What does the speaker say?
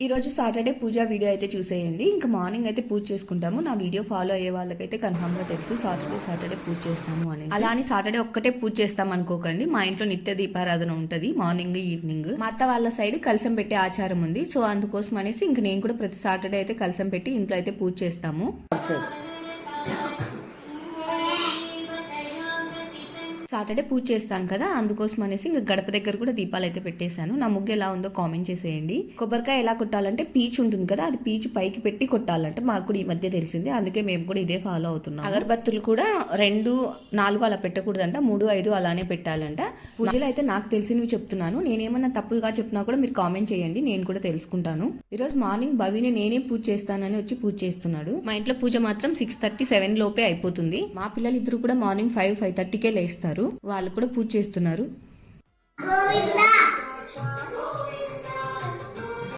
ఈరోజు సాటర్డే పూజ వీడియో అయితే చూసేయండి. ఇంకా మార్నింగ్ అయితే పూజ చేసుకుంటాము. నా వీడియో ఫాలో అయ్యే వాళ్ళకైతే కన్ఫర్మ్గా తెలుసు సాటర్డే పూజ చేస్తాము అని. అలా అని సాటర్డే ఒక్కటే పూజ చేస్తాం అనుకోకండి. మా ఇంట్లో నిత్య దీపారాధన ఉంటుంది మార్నింగ్ ఈవినింగ్. మా అత్త వాళ్ళ సైడ్ కలసం పెట్టే ఆచారం ఉంది. సో అందుకోసం అనేసి ఇంక నేను కూడా ప్రతి సాటర్డే అయితే కలసం పెట్టి ఇంట్లో అయితే పూజ చేస్తాము. సాటర్డే పూజ చేస్తాం కదా, అందుకోసం అనేసి ఇంకా గడప దగ్గర కూడా దీపాలు అయితే పెట్టేశాను. నా ముగ్గు ఎలా ఉందో కామెంట్ చేసేయండి. కొబ్బరికాయ ఎలా కొట్టాలంటే పీచు ఉంటుంది కదా, అది పీచు పైకి పెట్టి కొట్టాలంటే మాకు కూడా ఈ మధ్య తెలిసింది. అందుకే మేము కూడా ఇదే ఫాలో అవుతున్నాం. అగరబత్తులు కూడా 2, 4 అలా పెట్టకూడదంట, 3, 5 అలానే పెట్టాలంట. పూజలు అయితే నాకు తెలిసినవి చెప్తున్నాను. నేనేమన్నా తప్పుగా చెప్పినా కూడా మీరు కామెంట్ చేయండి, నేను కూడా తెలుసుకుంటాను. ఈరోజు మార్నింగ్ భవిని నేనే పూజ చేస్తానని వచ్చి పూజ చేస్తున్నాడు. మా ఇంట్లో పూజ మాత్రం 6:30, 7 లోపే అయిపోతుంది. మా పిల్లలు ఇద్దరు కూడా మార్నింగ్ 5, 5:30కే లేస్తారు. వాళ్ళు కూడా పూజ చేస్తున్నారు.